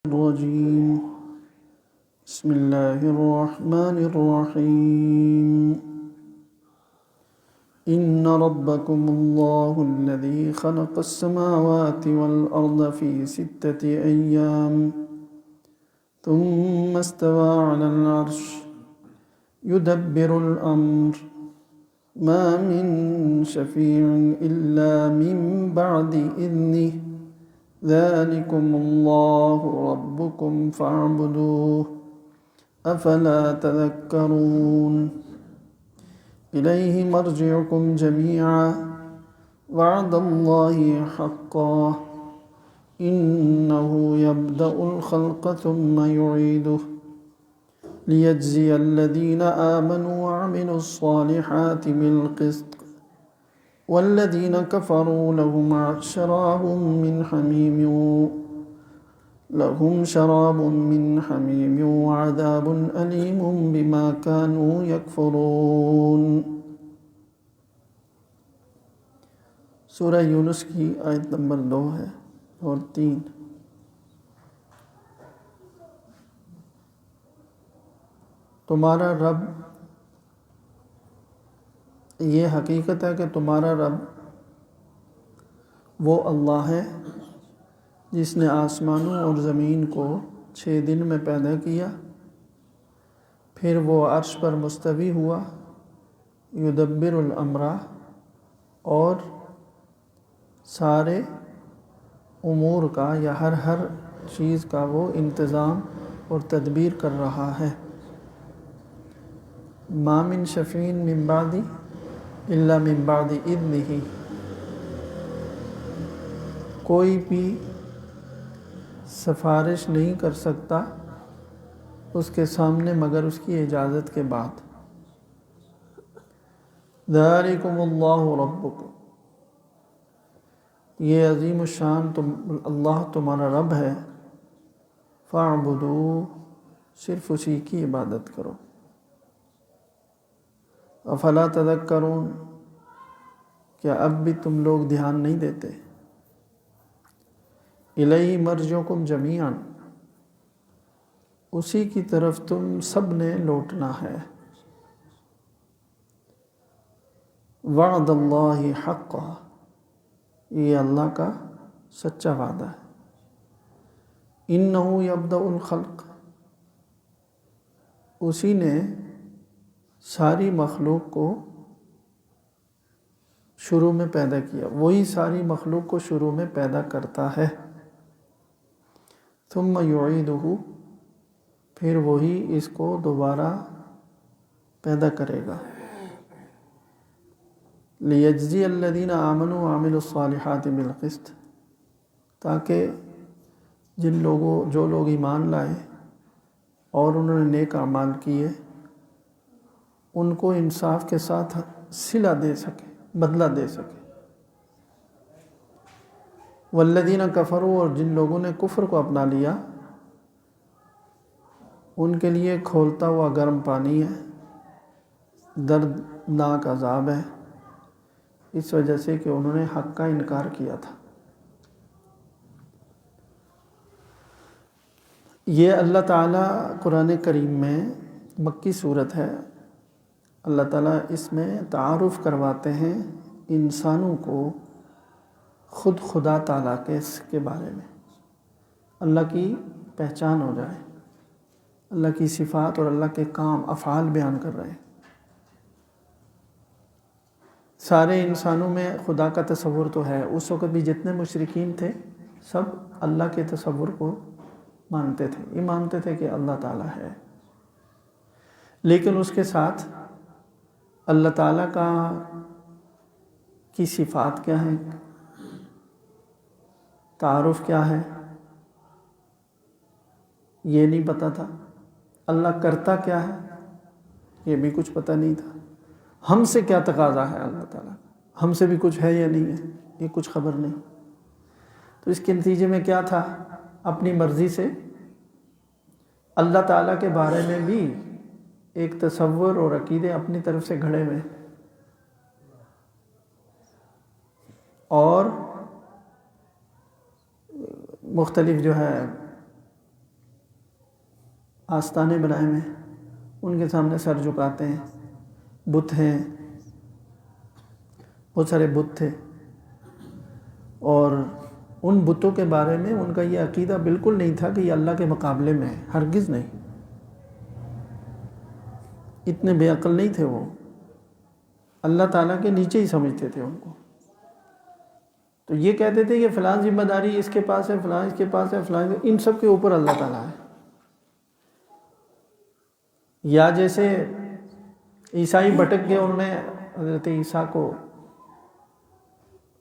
الرجيم بسم الله الرحمن الرحيم إن ربكم الله الذي خلق السماوات والأرض في 6 أيام ثم استوى على العرش يدبر الأمر ما من شفيع إلا من بعد إذنه ذلكم الله ربكم فاعبدوه أفلا تذكرون إليه مرجعكم جميعا وعد الله حقا إنه يبدأ الخلق ثم يعيده ليجزي الذين آمنوا وعملوا الصالحات بالقسط والذين كفروا لهم شراب من حميم وعذاب أليم بما كانوا يكفرون۔ سورہ یونس کی آیت نمبر 2 ہے اور 3۔ تمہارا رب، یہ حقیقت ہے کہ تمہارا رب وہ اللہ ہے جس نے آسمانوں اور زمین کو 6 دن میں پیدا کیا، پھر وہ عرش پر مستوی ہوا، یدبر الامر، اور سارے امور کا یا ہر چیز کا وہ انتظام اور تدبیر کر رہا ہے۔ ما من شفیع من بعد الا من بعد اذنہ، کوئی بھی سفارش نہیں کر سکتا اس کے سامنے مگر اس کی اجازت کے بعد۔ ذالکم اللہ ربکم، یہ عظیم الشان اللہ تمہارا رب ہے، فاعبدوہ، صرف اسی کی عبادت کرو۔ افلا تذکرون، کیا اب بھی تم لوگ دھیان نہیں دیتے؟ الیہ مرجعکم جمیعا، اسی کی طرف تم سب نے لوٹنا ہے۔ وعد اللہ حقا، یہ اللہ کا سچا وعدہ ہے۔ انہ یبدأ الخلق، اسی نے ساری مخلوق کو شروع میں پیدا کیا، وہی ساری مخلوق کو شروع میں پیدا کرتا ہے۔ ثم یعیدہ، پھر وہی اس کو دوبارہ پیدا کرے گا۔ لیجزی الذین آمنوا وعملوا الصالحات بالقسط، تاکہ جو لوگ ایمان لائے اور انہوں نے نیک اعمال کیے، ان کو انصاف کے ساتھ صلہ دے سکے، بدلہ دے سکے۔ والذین کفروا، اور جن لوگوں نے کفر کو اپنا لیا، ان کے لیے کھولتا ہوا گرم پانی ہے، دردناک عذاب ہے، اس وجہ سے کہ انہوں نے حق کا انکار کیا تھا۔ یہ اللہ تعالیٰ قرآن کریم میں مکی صورت ہے، اللہ تعالیٰ اس میں تعارف کرواتے ہیں انسانوں کو خود خدا تعالیٰ کے بارے میں، اللہ کی پہچان ہو جائے، اللہ کی صفات اور اللہ کے کام افعال بیان کر رہے ہیں۔ سارے انسانوں میں خدا کا تصور تو ہے، اس وقت بھی جتنے مشرکین تھے سب اللہ کے تصور کو مانتے تھے، یہ مانتے تھے کہ اللہ تعالیٰ ہے، لیکن اس کے ساتھ اللہ تعالیٰ کی صفات کیا ہیں، تعارف کیا ہے، یہ نہیں پتہ تھا۔ اللہ کرتا کیا ہے، یہ بھی کچھ پتہ نہیں تھا۔ ہم سے کیا تقاضا ہے اللہ تعالیٰ، ہم سے بھی کچھ ہے یا نہیں ہے، یہ کچھ خبر نہیں۔ تو اس کے نتیجے میں کیا تھا، اپنی مرضی سے اللہ تعالیٰ کے بارے میں بھی ایک تصور اور عقیدے اپنی طرف سے گھڑے ہوئے، اور مختلف جو ہے آستانے بنائے ہوئے ہیں، ان کے سامنے سر جھکاتے ہیں، بت ہیں، بہت سارے بت تھے، اور ان بتوں کے بارے میں ان کا یہ عقیدہ بالکل نہیں تھا کہ یہ اللہ کے مقابلے میں ہے، ہرگز نہیں، اتنے بے عقل نہیں تھے وہ، اللہ تعالیٰ کے نیچے ہی سمجھتے تھے ان کو۔ تو یہ کہتے تھے کہ فلاں ذمہ داری اس کے پاس ہے، فلاں اس کے پاس ہے، فلاں ان سب کے اوپر اللہ تعالیٰ ہے۔ یا جیسے عیسائی بھٹک گئے، انہوں نے حضرت عیسیٰ کو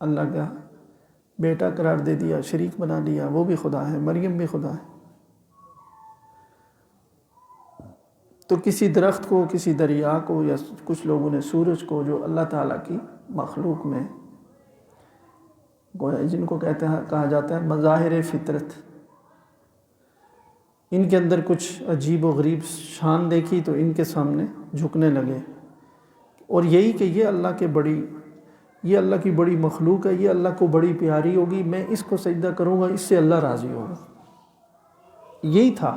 اللہ کا بیٹا قرار دے دیا، شریک بنا لیا، وہ بھی خدا ہے، مریم بھی خدا ہے۔ تو کسی درخت کو، کسی دریا کو، یا کچھ لوگوں نے سورج کو، جو اللہ تعالیٰ کی مخلوق میں جن کو کہا جاتا ہے مظاہر فطرت، ان کے اندر کچھ عجیب و غریب شان دیکھی تو ان کے سامنے جھکنے لگے، اور یہی کہ یہ اللہ کی بڑی مخلوق ہے، یہ اللہ کو بڑی پیاری ہوگی، میں اس کو سجدہ کروں گا، اس سے اللہ راضی ہوگا۔ یہی تھا،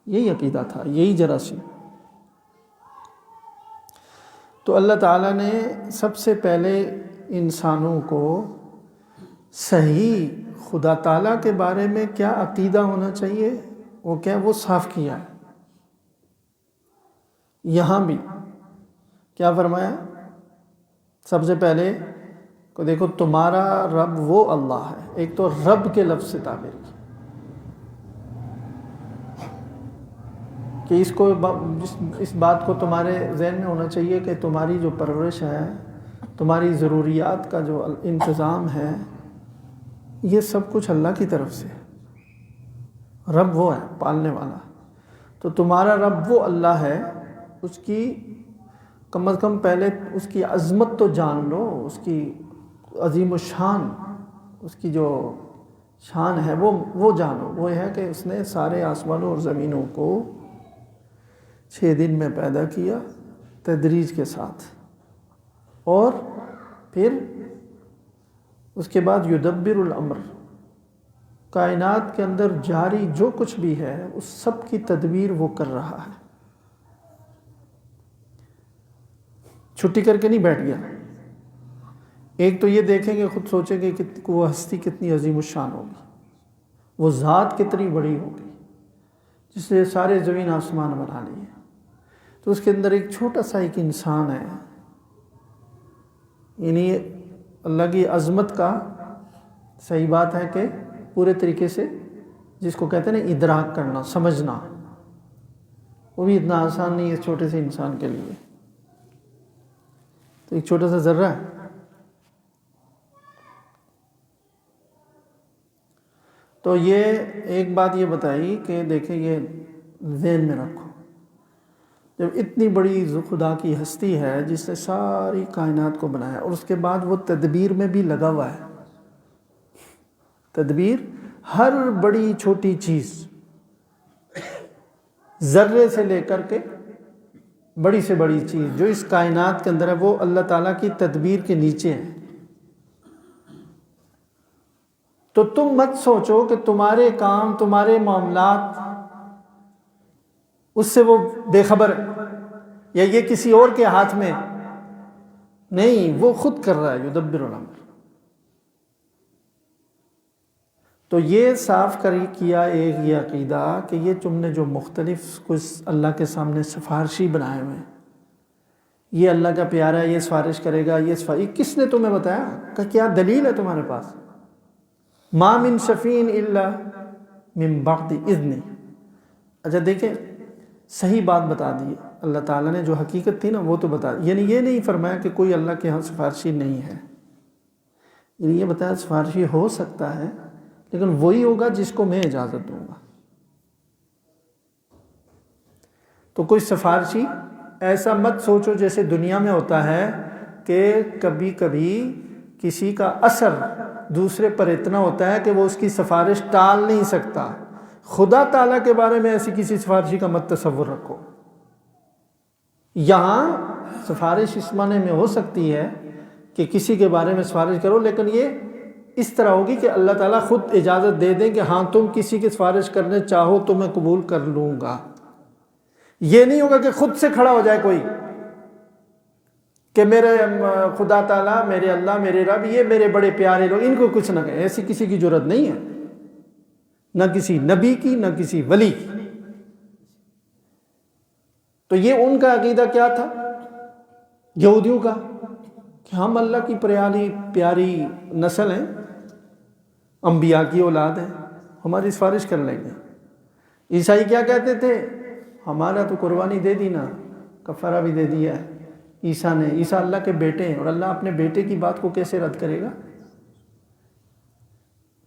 یہی عقیدہ تھا، یہی جراثیم۔ تو اللہ تعالیٰ نے سب سے پہلے انسانوں کو صحیح خدا تعالیٰ کے بارے میں کیا عقیدہ ہونا چاہیے وہ صاف کیا ہے۔ یہاں بھی کیا فرمایا؟ سب سے پہلے کو دیکھو، تمہارا رب وہ اللہ ہے، ایک تو رب کے لفظ سے تعبیر کی کہ اس بات کو تمہارے ذہن میں ہونا چاہیے کہ تمہاری جو پرورش ہے، تمہاری ضروریات کا جو انتظام ہے، یہ سب کچھ اللہ کی طرف سے ہے۔ رب وہ ہے پالنے والا، تو تمہارا رب وہ اللہ ہے، اس کی کم از کم پہلے اس کی عظمت تو جان لو، اس کی عظیم الشان، اس کی جو شان ہے وہ جانو۔ وہ ہے کہ اس نے سارے آسمانوں اور زمینوں کو 6 دن میں پیدا کیا تدریج کے ساتھ، اور پھر اس کے بعد یدبر الامر، کائنات کے اندر جاری جو کچھ بھی ہے اس سب کی تدبیر وہ کر رہا ہے۔ چھٹی کر کے نہیں بیٹھ گیا۔ ایک تو یہ دیکھیں گے، خود سوچیں گے کہ وہ ہستی کتنی عظیم الشان ہوگی، وہ ذات کتنی بڑی ہوگی جس نے سارے زمین آسمان بنا لیے، تو اس کے اندر ایک چھوٹا سا ایک انسان ہے، یعنی اللہ کی عظمت کا صحیح بات ہے کہ پورے طریقے سے جس کو کہتے ہیں نا ادراک کرنا، سمجھنا، وہ بھی اتنا آسان نہیں ہے اس چھوٹے سے انسان کے لیے۔ تو ایک چھوٹا سا ذرہ ہے، تو یہ ایک بات یہ بتائی کہ دیکھیں یہ ذہن میں رکھو، جب اتنی بڑی خدا کی ہستی ہے جس نے ساری کائنات کو بنایا، اور اس کے بعد وہ تدبیر میں بھی لگا ہوا ہے، تدبیر ہر بڑی چھوٹی چیز، ذرے سے لے کر کے بڑی سے بڑی چیز جو اس کائنات کے اندر ہے، وہ اللہ تعالیٰ کی تدبیر کے نیچے ہے۔ تو تم مت سوچو کہ تمہارے کام، تمہارے معاملات اس سے وہ بے خبر ہے، یا یہ کسی اور کے ہاتھ میں نہیں، وہ خود کر رہا ہے، یدبر الامر۔ تو یہ صاف کیا ایک یہ عقیدہ کہ یہ تم نے جو مختلف کچھ اللہ کے سامنے سفارشی بنائے ہوئے ہیں، یہ اللہ کا پیارا ہے، یہ سفارش کرے گا، یہ کس نے تمہیں بتایا؟ کہ کیا دلیل ہے تمہارے پاس؟ ما من شفیع الا من بعد اذن۔ اچھا دیکھیں، صحیح بات بتا دی اللہ تعالیٰ نے، جو حقیقت تھی نا وہ تو بتا دی، یعنی یہ نہیں فرمایا کہ کوئی اللہ کے ہاں سفارشی نہیں ہے، یعنی یہ بتایا سفارشی ہو سکتا ہے لیکن وہی ہوگا جس کو میں اجازت دوں گا۔ تو کوئی سفارشی ایسا مت سوچو جیسے دنیا میں ہوتا ہے کہ کبھی کبھی کسی کا اثر دوسرے پر اتنا ہوتا ہے کہ وہ اس کی سفارش ٹال نہیں سکتا۔ خدا تعالیٰ کے بارے میں ایسی کسی سفارشی کا مت تصور رکھو۔ یہاں سفارش اس معنی میں ہو سکتی ہے کہ کسی کے بارے میں سفارش کرو، لیکن یہ اس طرح ہوگی کہ اللہ تعالیٰ خود اجازت دے دیں کہ ہاں تم کسی کی سفارش کرنے چاہو تو میں قبول کر لوں گا۔ یہ نہیں ہوگا کہ خود سے کھڑا ہو جائے کوئی کہ میرے خدا تعالیٰ، میرے اللہ، میرے رب، یہ میرے بڑے پیارے لوگ، ان کو کچھ نہ کہیں. ایسی کسی کی ضرورت نہیں ہے، نہ کسی نبی کی، نہ کسی ولی کی. تو یہ ان کا عقیدہ کیا تھا یہودیوں کا کہ ہم اللہ کی پیاری نسل ہیں، انبیاء کی اولاد ہیں، ہماری سفارش کر لیں گے. عیسائی کیا کہتے تھے؟ ہمارا تو قربانی دے دی نا، کفارہ بھی دے دیا ہے عیسیٰ نے، عیسیٰ اللہ کے بیٹے ہیں اور اللہ اپنے بیٹے کی بات کو کیسے رد کرے گا؟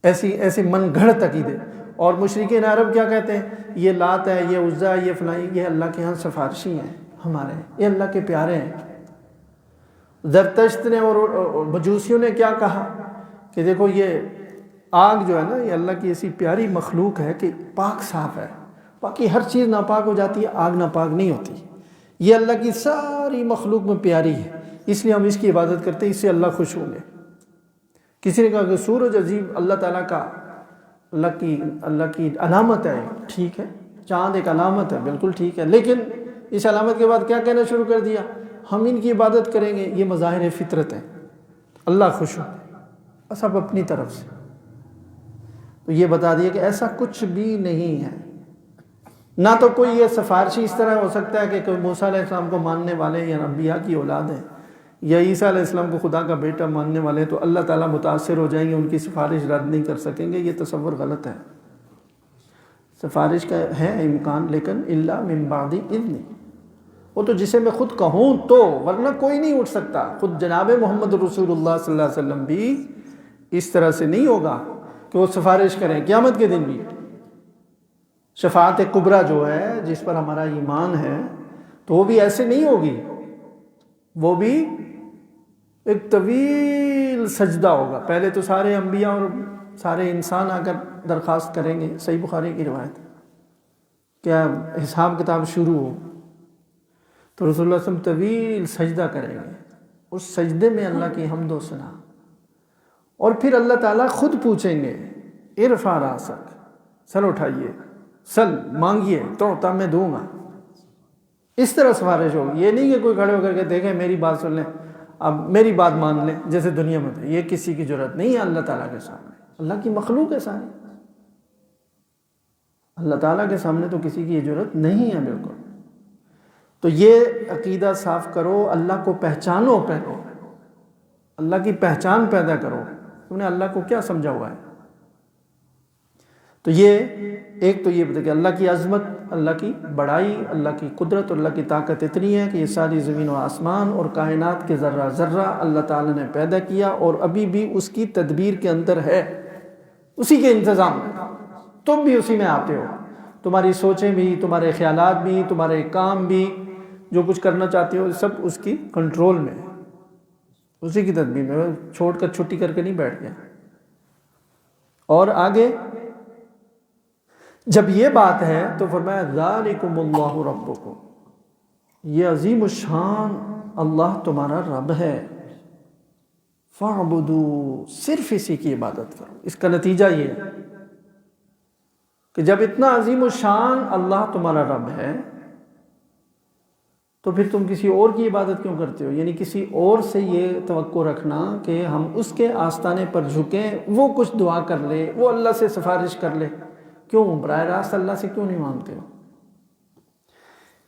ایسی من گھڑت عقیدے. اور مشرکین عرب کیا کہتے ہیں؟ یہ لات ہے، یہ عزا ہے، یہ فلائی، یہ اللہ کے ہاں سفارشی ہیں ہمارے، یہ اللہ کے پیارے ہیں. زرتشت نے اور مجوسیوں نے کیا کہا کہ دیکھو یہ آگ جو ہے نا، یہ اللہ کی ایسی پیاری مخلوق ہے کہ پاک صاف ہے، باقی ہر چیز ناپاک ہو جاتی ہے، آگ ناپاک نہیں ہوتی. یہ اللہ کی ساری مخلوق میں پیاری ہے، اس لیے ہم اس کی عبادت کرتے ہیں، اس سے اللہ خوش ہوں گے. کسی نے کہا کہ سورج عظیم اللہ تعالیٰ کا، اللہ کی علامت ہے. ٹھیک ہے، چاند ایک علامت ہے، بالکل ٹھیک ہے، لیکن اس علامت کے بعد کیا کہنا شروع کر دیا؟ ہم ان کی عبادت کریں گے، یہ مظاہر فطرت ہے، اللہ خوش ہو، بس اب اپنی طرف سے. تو یہ بتا دیا کہ ایسا کچھ بھی نہیں ہے. نہ تو کوئی یہ سفارشی اس طرح ہو سکتا ہے کہ کوئی موسیٰ علیہ السلام کو ماننے والے یا انبیاء کی اولاد ہیں، یا عیسیٰ علیہ السلام کو خدا کا بیٹا ماننے والے تو اللہ تعالیٰ متاثر ہو جائیں گے، ان کی سفارش رد نہیں کر سکیں گے. یہ تصور غلط ہے. سفارش کا ہے امکان، لیکن الا من بعد اذن، وہ تو جسے میں خود کہوں تو، ورنہ کوئی نہیں اٹھ سکتا. خود جناب محمد رسول اللہ صلی اللہ علیہ وسلم بھی اس طرح سے نہیں ہوگا کہ وہ سفارش کریں. قیامت کے دن بھی شفاعت کبریٰ جو ہے جس پر ہمارا ایمان ہے، تو وہ بھی ایسے نہیں ہوگی، وہ بھی ایک طویل سجدہ ہوگا. پہلے تو سارے انبیاء اور سارے انسان آ کر درخواست کریں گے. صحیح بخاری کی روایت ہے، کیا حساب کتاب شروع ہو تو رسول اللہ صلی اللہ علیہ وسلم طویل سجدہ کریں گے. اس سجدے میں اللہ کی حمد و ثنا، اور پھر اللہ تعالیٰ خود پوچھیں گے ارفع راسک، سر اٹھائیے، سل مانگیے تو میں دوں گا. اس طرح سفارش ہوگی. یہ نہیں کہ کوئی کھڑے ہو کر کے دیکھیں میری بات سن لیں، اب میری بات مان لیں جیسے دنیا میں تھے. یہ کسی کی ضرورت نہیں ہے اللہ تعالیٰ کے سامنے. اللہ کی مخلوق ہے ساری، اللہ تعالیٰ کے سامنے تو کسی کی یہ ضرورت نہیں ہے بالکل. تو یہ عقیدہ صاف کرو، اللہ کو پہچانو، پہلے اللہ کی پہچان پیدا کرو. تم نے اللہ کو کیا سمجھا ہوا ہے؟ تو یہ ایک تو یہ بتا کہ اللہ کی عظمت، اللہ کی بڑائی، اللہ کی قدرت اور اللہ کی طاقت اتنی ہے کہ یہ ساری زمین و آسمان اور کائنات کے ذرہ ذرہ اللہ تعالیٰ نے پیدا کیا اور ابھی بھی اس کی تدبیر کے اندر ہے، اسی کے انتظام میں. تم بھی اسی میں آتے ہو، تمہاری سوچیں بھی، تمہارے خیالات بھی، تمہارے کام بھی، جو کچھ کرنا چاہتے ہو سب اس کی کنٹرول میں ہے، اسی کی تدبیر میں. چھوڑ کر چھٹی کر کے نہیں بیٹھ گیا. اور آگے جب یہ بات ہے تو فرمایا ذالکم اللہ ربکم، یہ عظیم الشان اللہ تمہارا رب ہے. فاعبدوا، صرف اسی کی عبادت کرو. اس کا نتیجہ یہ ہے کہ جب اتنا عظیم الشان اللہ تمہارا رب ہے تو پھر تم کسی اور کی عبادت کیوں کرتے ہو؟ یعنی کسی اور سے یہ توقع رکھنا کہ ہم اس کے آستانے پر جھکیں، وہ کچھ دعا کر لے، وہ اللہ سے سفارش کر لے. کیوں براہ راست اللہ سے کیوں نہیں مانگتے ہو؟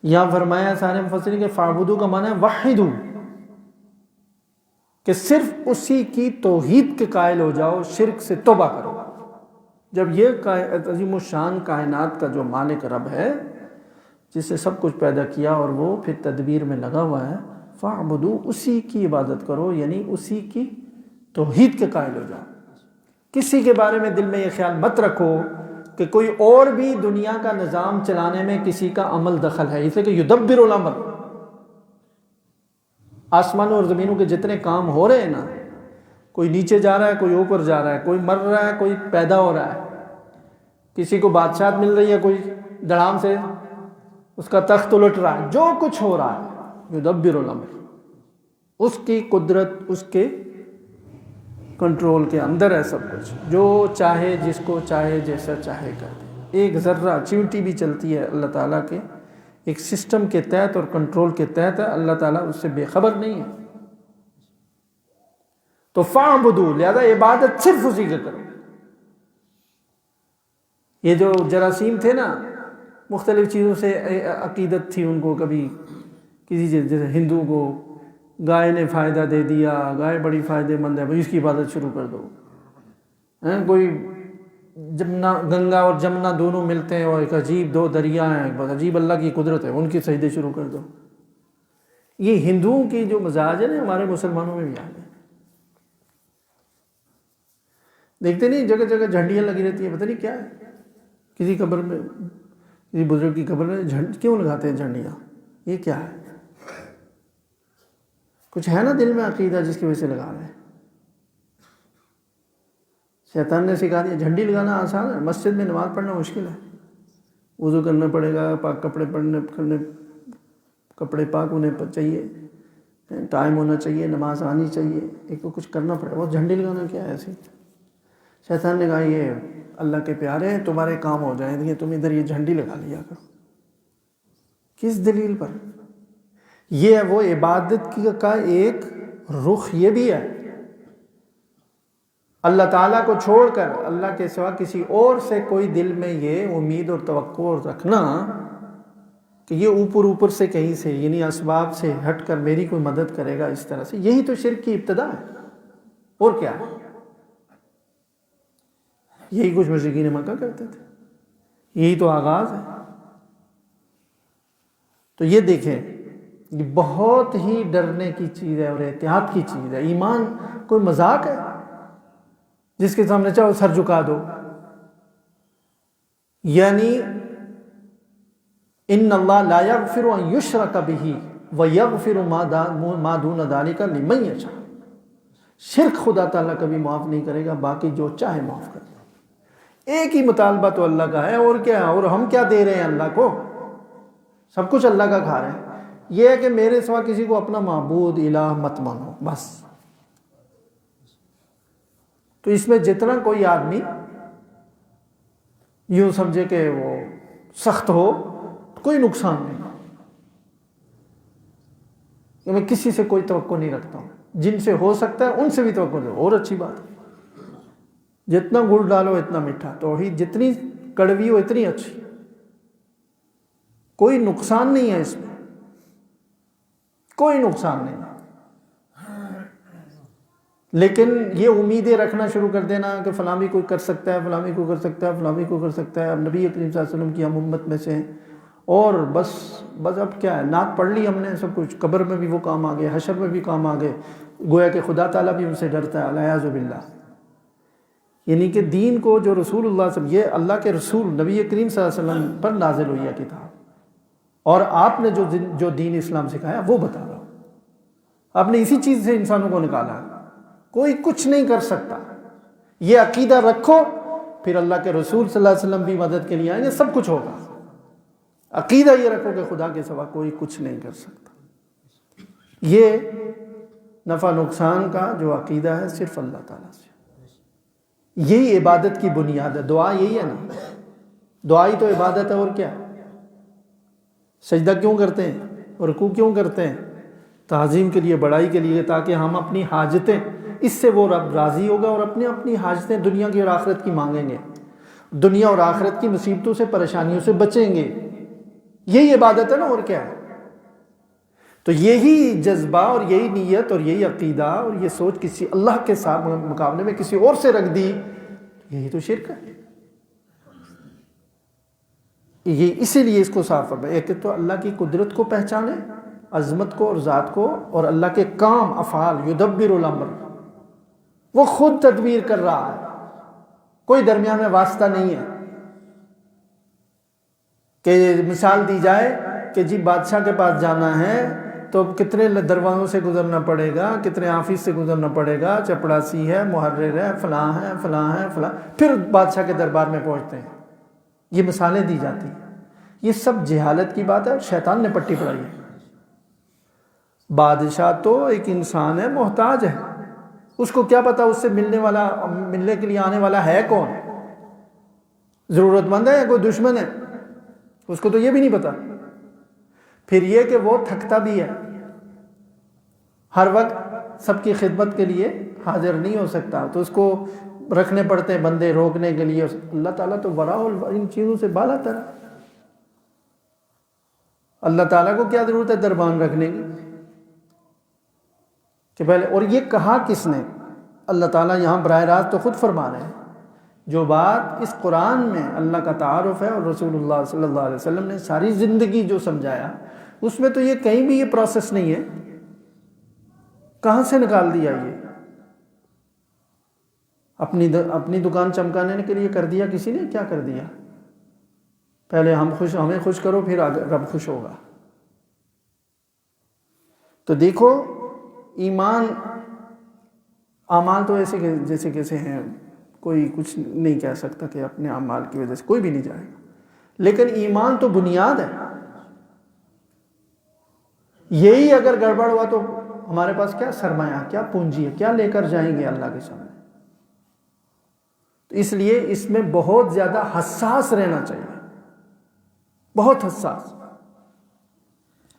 یہاں فرمایا سارے مفسرین کہ فاعبدوا کا معنی ہے وحدو، کہ صرف اسی کی توحید کے قائل ہو جاؤ، شرک سے توبہ کرو. جب یہ عظیم الشان کائنات کا جو مالک رب ہے، جس سے سب کچھ پیدا کیا اور وہ پھر تدبیر میں لگا ہوا ہے، فاعبدوا، اسی کی عبادت کرو، یعنی اسی کی توحید کے قائل ہو جاؤ. کسی کے بارے میں دل میں یہ خیال مت رکھو کہ کوئی اور بھی دنیا کا نظام چلانے میں کسی کا عمل دخل ہے. اس لیے کہ یدبر الامر، آسمانوں اور زمینوں کے جتنے کام ہو رہے ہیں نا، کوئی نیچے جا رہا ہے، کوئی اوپر جا رہا ہے، کوئی مر رہا ہے، کوئی پیدا ہو رہا ہے، کسی کو بادشاہت مل رہی ہے، کوئی دڑام سے اس کا تخت الٹ رہا ہے. جو کچھ ہو رہا ہے یدبر الامر، اس کی قدرت، اس کے کنٹرول کے اندر ہے سب کچھ. جو چاہے، جس کو چاہے، جیسا چاہے کر دے. ایک ذرہ چیونٹی بھی چلتی ہے اللہ تعالیٰ کے ایک سسٹم کے تحت اور کنٹرول کے تحت ہے، اللہ تعالیٰ اس سے بے خبر نہیں ہے۔ تو فَاعْبُدُوا، لہذا عبادت صرف اسی کا کرو۔ یہ جو جراثیم تھے نا، مختلف چیزوں سے عقیدت تھی ان کو، کبھی کسی چیز، جیسے ہندو کو گائے نے فائدہ دے دیا، گائے بڑی فائدہ مند ہے، بھائی اس کی عبادت شروع کر دو۔ کوئی جمنا، گنگا اور جمنا دونوں ملتے ہیں اور ایک عجیب دو دریا ہیں، بس عجیب اللہ کی قدرت ہے، ان کی سجدے شروع کر دو۔ یہ ہندوؤں کی جو مزاج ہے نا، ہمارے مسلمانوں میں بھی آ گئے۔ دیکھتے نہیں جگہ جگہ جھنڈیاں لگی رہتی ہیں، پتہ نہیں کیا ہے، کسی قبر میں، کسی بزرگ کی قبر میں کیوں لگاتے ہیں جھنڈیاں؟ یہ کیا ہے؟ کچھ ہے نا دل میں عقیدہ جس کی وجہ سے لگا رہے ہیں۔ شیطان نے سکھا دیا جھنڈی لگانا آسان ہے، مسجد میں نماز پڑھنا مشکل ہے، وضو کرنا پڑے گا، پاک کپڑے کرنے، کپڑے پاک ہونے چاہیے، ٹائم ہونا چاہیے، نماز آنی چاہیے، ایک تو کچھ کرنا پڑے گا۔ وہ جھنڈی لگانا کیا ہے ایسی؟ شیطان نے کہا یہ اللہ کے پیارے ہیں، تمہارے کام ہو جائیں گے، تم ادھر یہ جھنڈی لگا لیا کرو۔ کس دلیل پر؟ یہ ہے وہ عبادت کا ایک رخ یہ بھی ہے، اللہ تعالیٰ کو چھوڑ کر اللہ کے سوا کسی اور سے کوئی دل میں یہ امید اور توقع رکھنا کہ یہ اوپر سے کہیں سے، یعنی اسباب سے ہٹ کر میری کوئی مدد کرے گا اس طرح سے، یہی تو شرک کی ابتدا ہے۔ اور کیا ہے؟ یہی کچھ مشرکین مکہ کرتے تھے، یہی تو آغاز ہے۔ تو یہ دیکھیں، یہ بہت ہی ڈرنے کی چیز ہے اور احتیاط کی چیز ہے۔ ایمان کوئی مذاق ہے جس کے سامنے چاہو سر جھکا دو؟ یعنی ان اللہ لا یغفر ان یشرک بہ ویغفر ما دون ذلک لمن یشاء، شرک خدا تعالیٰ کبھی معاف نہیں کرے گا، باقی جو چاہے معاف کر دے۔ ایک ہی مطالبہ تو اللہ کا ہے، اور کیا ہے؟ اور ہم کیا دے رہے ہیں اللہ کو؟ سب کچھ اللہ کا کھا رہے ہیں۔ یہ ہے کہ میرے سوا کسی کو اپنا معبود الہ مت مانو، بس۔ تو اس میں جتنا کوئی آدمی یوں سمجھے کہ وہ سخت ہو، کوئی نقصان نہیں، کہ میں کسی سے کوئی توقع نہیں رکھتا ہوں، جن سے ہو سکتا ہے ان سے بھی توقع دو، اور اچھی بات ہے۔ جتنا گڑ ڈالو اتنا میٹھا، توحید جتنی کڑوی ہو اتنی اچھی، کوئی نقصان نہیں ہے اس میں، کوئی نقصان نہیں ہے۔ لیکن یہ امیدیں رکھنا شروع کر دینا کہ فلاں بھی کوئی کر سکتا ہے، فلاں بھی کوئی کر سکتا ہے، فلاں بھی کوئی کر سکتا ہے، اب نبی کریم صلی اللہ علیہ وسلم کی ہم امت میں سے ہیں، اور بس اب کیا ہے، نعت پڑھ لی ہم نے، سب کچھ، قبر میں بھی وہ کام آ گئے، حشر میں بھی کام آ گئے، گویا کہ خدا تعالیٰ بھی ان سے ڈرتا ہے، الیاذ باللہ۔ یعنی کہ دین کو جو رسول اللہ صلی اللہ علیہ وسلم، یہ اللہ کے رسول نبی کریم صلی اللہ علیہ وسلم پر نازل ہوئی ہے کتاب، اور آپ نے جو دین اسلام سکھایا وہ بتا رہا ہوں۔ آپ نے اسی چیز سے انسانوں کو نکالا ہے، کوئی کچھ نہیں کر سکتا۔ یہ عقیدہ رکھو، پھر اللہ کے رسول صلی اللہ علیہ وسلم بھی مدد کے لیے آئیں گے، سب کچھ ہوگا۔ عقیدہ یہ رکھو کہ خدا کے سوا کوئی کچھ نہیں کر سکتا۔ یہ نفع نقصان کا جو عقیدہ ہے صرف اللہ تعالیٰ سے، یہی عبادت کی بنیاد ہے۔ دعا یہی ہے نا، دعا ہی تو عبادت ہے، اور کیا؟ سجدہ کیوں کرتے ہیں، رکوع کیوں کرتے ہیں؟ تعظیم کے لیے، بڑائی کے لیے، تاکہ ہم اپنی حاجتیں، اس سے وہ رب راضی ہوگا اور اپنی حاجتیں دنیا کی اور آخرت کی مانگیں گے، دنیا اور آخرت کی مصیبتوں سے، پریشانیوں سے بچیں گے۔ یہی عبادت ہے نا، اور کیا ہے؟ تو یہی جذبہ اور یہی نیت اور یہی عقیدہ اور یہ سوچ کسی اللہ کے ساتھ مقابلے میں کسی اور سے رکھ دی، یہی تو شرک ہے۔ یہ اسی لیے اس کو صاف فرمایا، ایک تو اللہ کی قدرت کو پہچانے، عظمت کو اور ذات کو، اور اللہ کے کام، افعال، یدبر الامر، وہ خود تدبیر کر رہا ہے، کوئی درمیان میں واسطہ نہیں ہے۔ کہ مثال دی جائے کہ جی بادشاہ کے پاس جانا ہے تو کتنے دروازوں سے گزرنا پڑے گا، کتنے آفس سے گزرنا پڑے گا، چپڑاسی ہے، محرر ہے، فلاں ہے، فلاں ہے، فلاں، پھر بادشاہ کے دربار میں پہنچتے ہیں۔ یہ مثالیں دی جاتی ہیں، یہ سب جہالت کی بات ہے، شیطان نے پٹی پڑھائی ہے۔ بادشاہ تو ایک انسان ہے، محتاج ہے، اس کو کیا پتا اس سے ملنے کے لیے آنے والا ہے کون، ضرورت مند ہے یا کوئی دشمن ہے، اس کو تو یہ بھی نہیں پتا۔ پھر یہ کہ وہ تھکتا بھی ہے، ہر وقت سب کی خدمت کے لیے حاضر نہیں ہو سکتا، تو اس کو رکھنے پڑتے ہیں بندے روکنے کے لیے۔ اللہ تعالیٰ تو ورا ان چیزوں سے بالا تر ہے۔ اللہ تعالیٰ کو کیا ضرورت ہے دربان رکھنے کی کہ پہلے، اور یہ کہا کس نے؟ اللہ تعالیٰ یہاں براہ راست تو خود فرما رہے ہیں۔ جو بات اس قرآن میں اللہ کا تعارف ہے اور رسول اللہ صلی اللہ علیہ وسلم نے ساری زندگی جو سمجھایا، اس میں تو یہ کہیں بھی یہ پروسیس نہیں ہے۔ کہاں سے نکال دیا یہ؟ اپنی دکان چمکانے کے لیے کر دیا کسی نے؟ کیا کر دیا؟ پہلے ہمیں خوش کرو، پھر رب خوش ہوگا۔ تو دیکھو ایمان، اعمال تو ایسے جیسے کیسے ہیں، کوئی کچھ نہیں کہہ سکتا کہ اپنے اعمال کی وجہ سے کوئی بھی نہیں جائے گا، لیکن ایمان تو بنیاد ہے۔ یہی اگر گڑبڑ ہوا تو ہمارے پاس کیا سرمایہ، کیا پونجی ہے، کیا لے کر جائیں گے اللہ کے سامنے؟ تو اس لیے اس میں بہت زیادہ حساس رہنا چاہیے، بہت حساس۔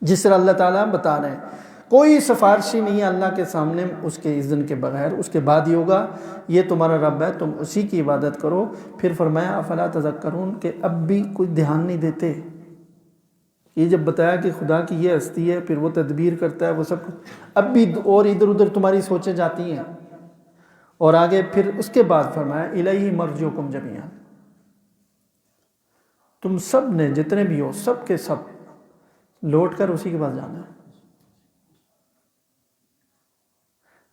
جس طرح اللہ تعالیٰ بتا رہے ہیں کوئی سفارشی نہیں ہے اللہ کے سامنے اس کے اذن کے بغیر، اس کے بعد ہی ہوگا۔ یہ تمہارا رب ہے، تم اسی کی عبادت کرو۔ پھر فرمایا افلا تذکرون، کہ اب بھی کوئی دھیان نہیں دیتے۔ یہ جب بتایا کہ خدا کی یہ ہستی ہے، پھر وہ تدبیر کرتا ہے، وہ سب کچھ، اب بھی اور ادھر ادھر تمہاری سوچیں جاتی ہیں۔ اور آگے پھر اس کے بعد فرمایا الیہ مرجعکم جمیعا، تم سب نے جتنے بھی ہو سب کے سب لوٹ کر اسی کے پاس جانا ہے۔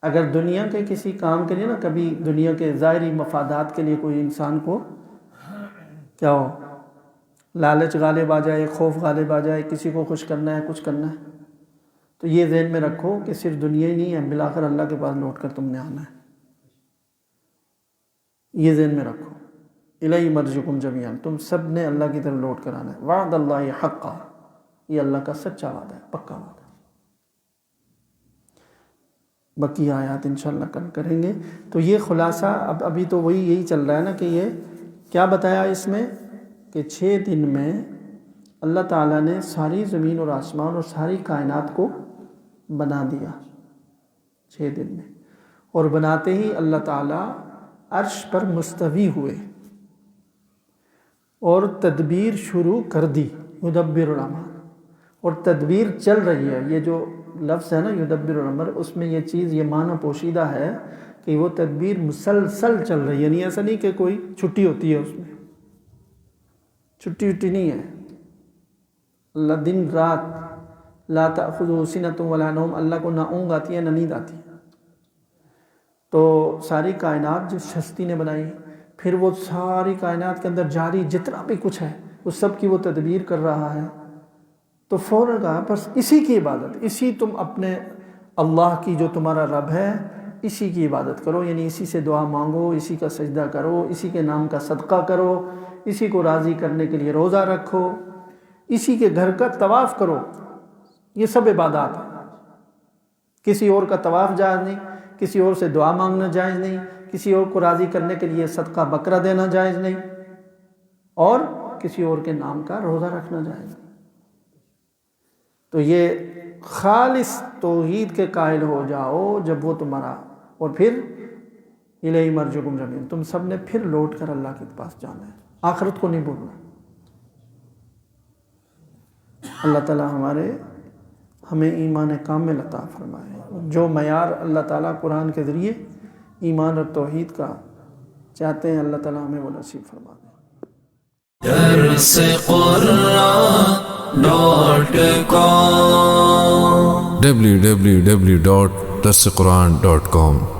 اگر دنیا کے کسی کام کے لیے نا، کبھی دنیا کے ظاہری مفادات کے لیے کوئی انسان کو کیا ہو، لالچ غالب آ جائے، خوف غالب آ جائے، کسی کو خوش کرنا ہے، کچھ کرنا ہے، تو یہ ذہن میں رکھو کہ صرف دنیا ہی نہیں ہے، بالآخر اللہ کے پاس لوٹ کر تم نے آنا ہے۔ یہ ذہن میں رکھو، الیہ مرجعکم جمیعا، تم سب نے اللہ کی طرف لوٹ کر آنا ہے۔ وعد اللہ حقا، یہ اللہ کا سچا وعدہ ہے، پکا وعدہ ہے۔ باقی آیات انشاءاللہ کل کریں گے۔ تو یہ خلاصہ ابھی تو وہی یہی چل رہا ہے نا، کہ یہ کیا بتایا اس میں کہ 6 دن میں اللہ تعالیٰ نے ساری زمین اور آسمان اور ساری کائنات کو بنا دیا 6 دن میں، اور بناتے ہی اللہ تعالیٰ عرش پر مستوی ہوئے اور تدبیر شروع کر دی، یدبر الامر، اور تدبیر چل رہی ہے۔ یہ جو لفظ ہے نا یدبر الامر، اس میں یہ چیز، یہ معنی پوشیدہ ہے کہ وہ تدبیر مسلسل چل رہی ہے، یعنی ایسا نہیں کہ کوئی چھٹی ہوتی ہے، اس میں چھٹی وٹی نہیں ہے۔ اللہ دن رات لا تأخذہ سنۃ ولا نوم، اللہ کو نہ اونگ آتی ہے نہ نیند آتی ہے۔ تو ساری کائنات جس ہستی نے بنائی، پھر وہ ساری کائنات کے اندر جاری جتنا بھی کچھ ہے اس سب کی وہ تدبیر کر رہا ہے۔ تو فوراً کہا بس اسی کی عبادت، اسی تم اپنے اللہ کی جو تمہارا رب ہے اسی کی عبادت کرو، یعنی اسی سے دعا مانگو، اسی کا سجدہ کرو، اسی کے نام کا صدقہ کرو، اسی کو راضی کرنے کے لیے روزہ رکھو، اسی کے گھر کا طواف کرو۔ یہ سب عبادات ہیں، کسی اور کا طواف جائز نہیں، کسی اور سے دعا مانگنا جائز نہیں، کسی اور کو راضی کرنے کے لیے صدقہ بکرا دینا جائز نہیں، اور کسی اور کے نام کا روزہ رکھنا جائز نہیں۔ تو یہ خالص توحید کے قائل ہو جاؤ جب وہ تمہارا، اور پھر الیہ مرجعکم جمیعا، تم سب نے پھر لوٹ کر اللہ کے پاس جانا ہے، آخرت کو نہیں بھولنا۔ اللہ تعالیٰ ہمیں ایمان کامل عطا فرمائے۔ جو معیار اللہ تعالیٰ قرآن کے ذریعے ایمان اور توحید کا چاہتے ہیں، اللہ تعالیٰ ہمیں وہ نصیب فرما دے۔ www.darsequran.com